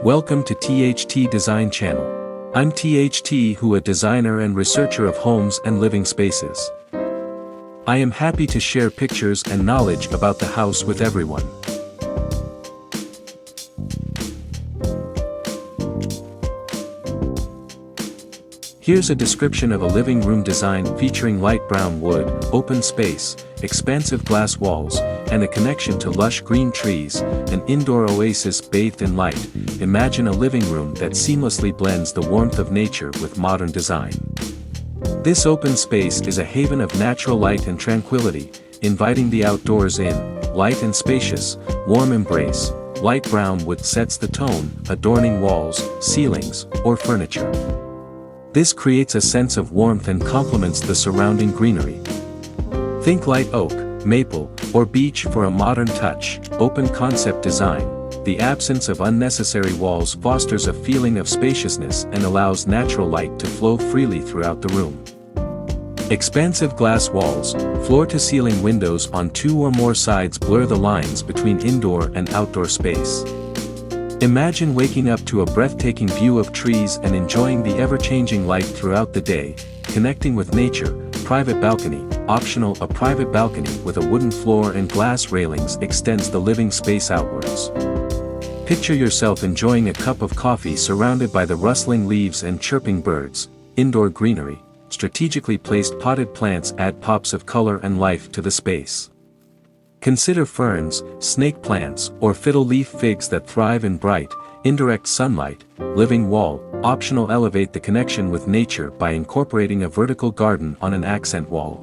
Welcome to THT Design Channel. I'm THT, a designer and researcher of homes and living spaces. I am happy to share pictures and knowledge about the house with everyone. Here's a description of a living room design featuring light brown wood, open space, expansive glass walls, and a connection to lush green trees, an indoor oasis bathed in light. Imagine a living room that seamlessly blends the warmth of nature with modern design. This open space is a haven of natural light and tranquility, inviting the outdoors in. Light and spacious, warm embrace. Light brown wood sets the tone, adorning walls, ceilings, or furniture. This creates a sense of warmth and complements the surrounding greenery. Think light oak, maple, or beech for a modern touch. Open concept design. The absence of unnecessary walls fosters a feeling of spaciousness and allows natural light to flow freely throughout the room. Expansive glass walls, floor-to-ceiling windows on two or more sides blur the lines between indoor and outdoor space. Imagine waking up to a breathtaking view of trees and enjoying the ever-changing light throughout the day. Connecting with nature. Private balcony, optional. A private balcony with a wooden floor and glass railings extends the living space outwards. Picture yourself enjoying a cup of coffee surrounded by the rustling leaves and chirping birds. Indoor greenery, strategically placed potted plants add pops of color and life to the space. Consider ferns, snake plants, or fiddle leaf figs that thrive in bright, indirect sunlight. Living wall, optional. Elevate the connection with nature by incorporating a vertical garden on an accent wall.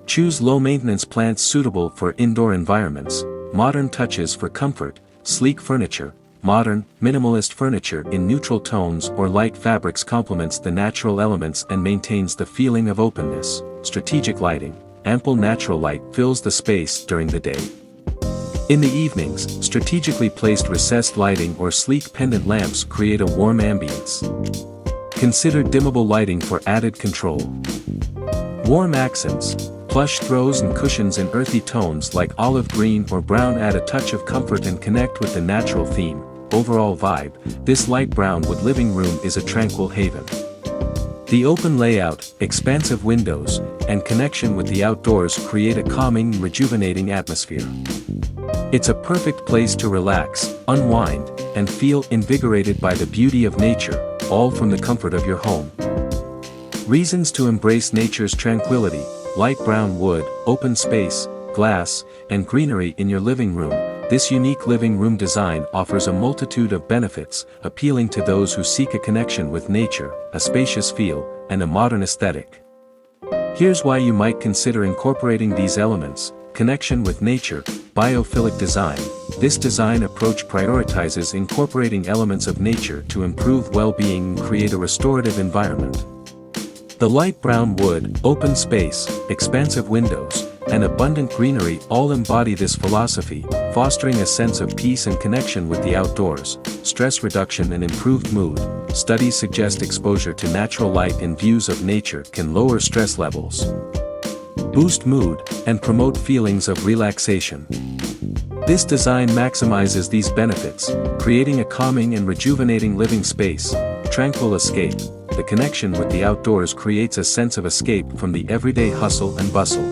Choose low-maintenance plants suitable for indoor environments. Modern touches for comfort, sleek furniture. Modern, minimalist furniture in neutral tones or light fabrics complements the natural elements and maintains the feeling of openness. Strategic lighting. Ample natural light fills the space during the day. In the evenings, strategically placed recessed lighting or sleek pendant lamps create a warm ambience. Consider dimmable lighting for added control. Warm accents, plush throws and cushions in earthy tones like olive green or brown add a touch of comfort and connect with the natural theme. Overall vibe, this light brown wood living room is a tranquil haven. The open layout, expansive windows, and connection with the outdoors create a calming, rejuvenating atmosphere. It's a perfect place to relax, unwind, and feel invigorated by the beauty of nature, all from the comfort of your home. Reasons to embrace nature's tranquility: light brown wood, open space, glass, and greenery in your living room. This unique living room design offers a multitude of benefits, appealing to those who seek a connection with nature, a spacious feel, and a modern aesthetic. Here's why you might consider incorporating these elements. Connection with nature, biophilic design. This design approach prioritizes incorporating elements of nature to improve well-being and create a restorative environment. The light brown wood, open space, expansive windows, and abundant greenery all embody this philosophy, fostering a sense of peace and connection with the outdoors. Stress reduction and improved mood. Studies suggest exposure to natural light and views of nature can lower stress levels, boost mood, and promote feelings of relaxation. This design maximizes these benefits, creating a calming and rejuvenating living space. Tranquil escape. The connection with the outdoors creates a sense of escape from the everyday hustle and bustle.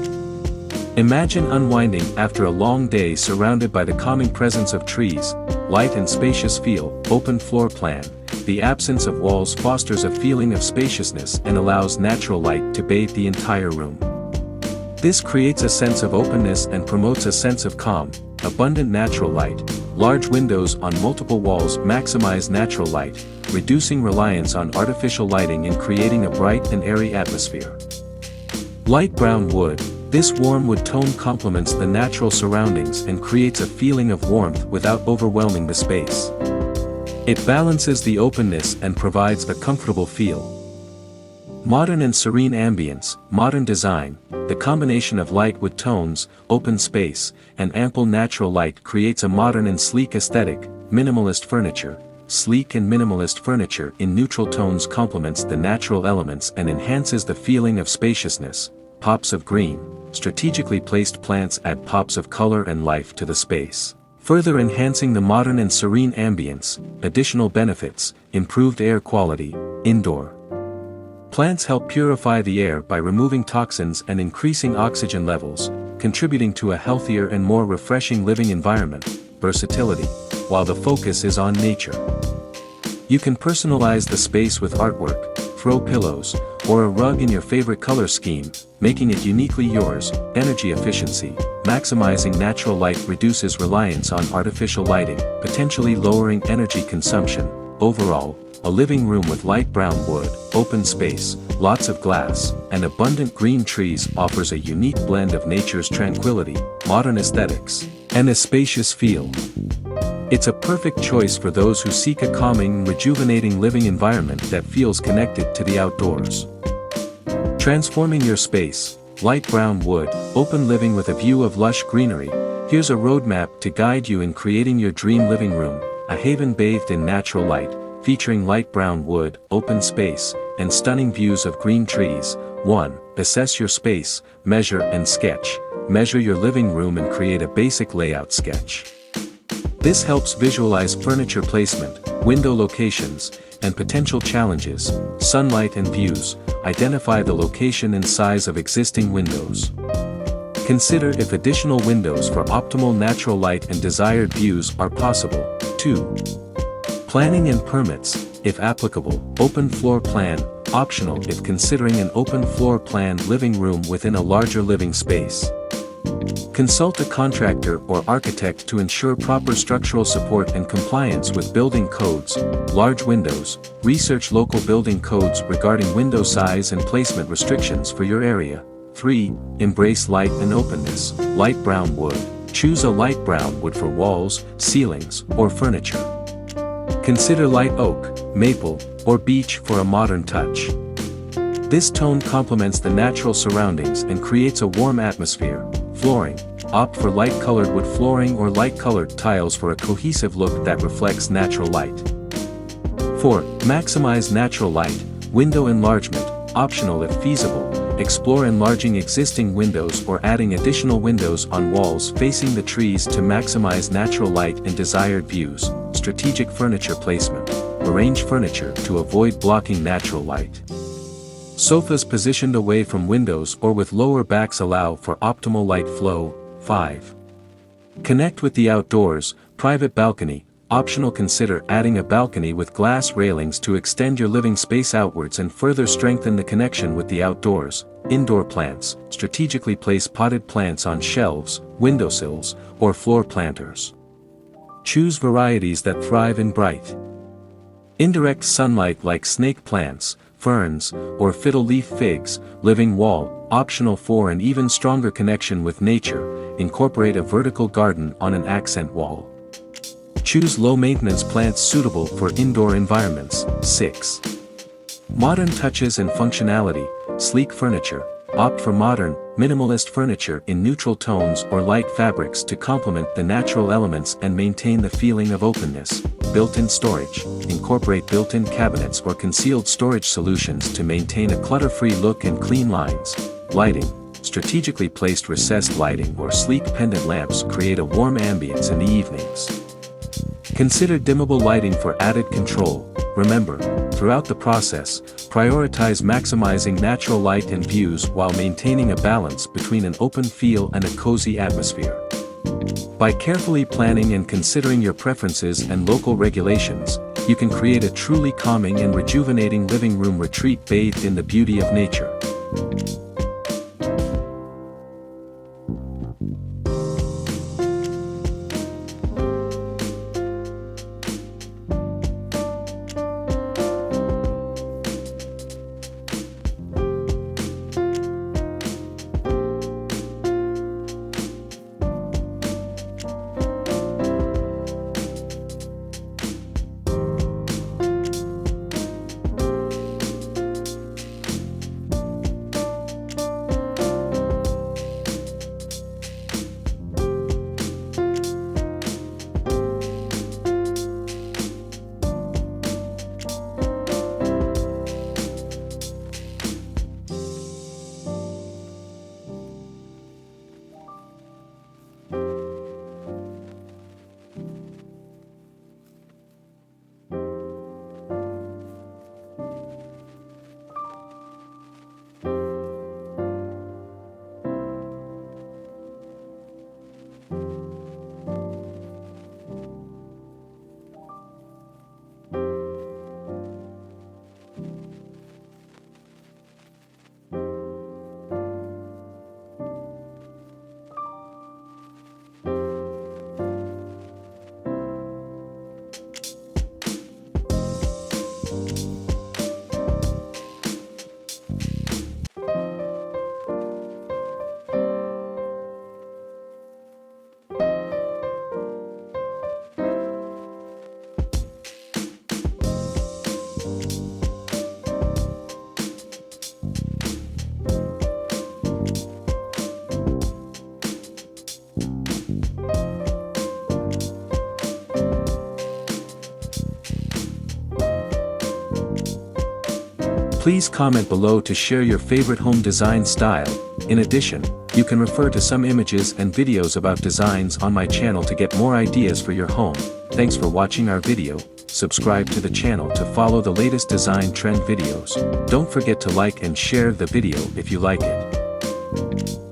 Imagine unwinding after a long day surrounded by the calming presence of trees. Light and spacious feel. Open floor plan. The absence of walls fosters a feeling of spaciousness and allows natural light to bathe the entire room. This creates a sense of openness and promotes a sense of calm. Abundant natural light. Large windows on multiple walls maximize natural light, reducing reliance on artificial lighting and creating a bright and airy atmosphere. Light brown wood. This warm wood tone complements the natural surroundings and creates a feeling of warmth without overwhelming the space. It balances the openness and provides a comfortable feel. Modern and serene ambience. Modern design. The combination of light wood tones, open space, and ample natural light creates a modern and sleek aesthetic. Minimalist furniture. Sleek and minimalist furniture in neutral tones complements the natural elements and enhances the feeling of spaciousness. Pops of green. Strategically placed plants add pops of color and life to the space. further enhancing the modern and serene ambience. Additional benefits: improved air quality, indoor. Plants help purify the air by removing toxins and increasing oxygen levels, contributing to a healthier and more refreshing living environment. Versatility. While the focus is on nature, you can personalize the space with artwork, throw pillows, or a rug in your favorite color scheme, making it uniquely yours. Energy efficiency. Maximizing natural light reduces reliance on artificial lighting, potentially lowering energy consumption. Overall, a living room with light brown wood, open space, lots of glass, and abundant green trees offers a unique blend of nature's tranquility, modern aesthetics, and a spacious feel. It's a perfect choice for those who seek a calming and rejuvenating living environment that feels connected to the outdoors. Transforming your space. Light brown wood, open living with a view of lush greenery. Here's a roadmap to guide you in creating your dream living room, a haven bathed in natural light, featuring light brown wood, open space, and stunning views of green trees. 1. Assess your space, measure and sketch. Measure your living room and create a basic layout sketch. This helps visualize furniture placement, window locations, and potential challenges. Sunlight and views. Identify the location and size of existing windows. Consider if additional windows for optimal natural light and desired views are possible. 2. Planning and permits, if applicable. Open floor plan, optional if considering an open floor plan living room within a larger living space. Consult a contractor or architect to ensure proper structural support and compliance with building codes. Large windows. Research local building codes regarding window size and placement restrictions for your area. 3. Embrace light and openness. Light brown wood. Choose a light brown wood for walls, ceilings, or furniture. Consider light oak, maple, or beech for a modern touch. This tone complements the natural surroundings and creates a warm atmosphere. Flooring. Opt for light-colored wood flooring or light-colored tiles for a cohesive look that reflects natural light. 4. Maximize natural light. Window enlargement, optional if feasible. Explore enlarging existing windows or adding additional windows on walls facing the trees to maximize natural light and desired views. Strategic furniture placement. Arrange furniture to avoid blocking natural light. Sofas positioned away from windows or with lower backs allow for optimal light flow. 5. Connect with the outdoors. Private balcony, optional. Consider adding a balcony with glass railings to extend your living space outwards and further strengthen the connection with the outdoors. Indoor plants, strategically place potted plants on shelves, windowsills, or floor planters. Choose varieties that thrive in bright, indirect sunlight like snake plants, ferns, or fiddle leaf figs. Living wall, optional for an even stronger connection with nature. Incorporate a vertical garden on an accent wall. Choose low-maintenance plants suitable for indoor environments. 6. Modern touches and functionality. Sleek furniture. Opt for modern, minimalist furniture in neutral tones or light fabrics to complement the natural elements and maintain the feeling of openness. Built-in storage. Incorporate built-in cabinets or concealed storage solutions to maintain a clutter-free look and clean lines. Lighting. Strategically placed recessed lighting or sleek pendant lamps create a warm ambience in the evenings. Consider dimmable lighting for added control. Remember, throughout the process, prioritize maximizing natural light and views while maintaining a balance between an open feel and a cozy atmosphere. By carefully planning and considering your preferences and local regulations, you can create a truly calming and rejuvenating living room retreat bathed in the beauty of nature. Please comment below to share your favorite home design style. In addition, you can refer to some images and videos about designs on my channel to get more ideas for your home. Thanks for watching our video. Subscribe to the channel to follow the latest design trend videos. Don't forget to like and share the video if you like it.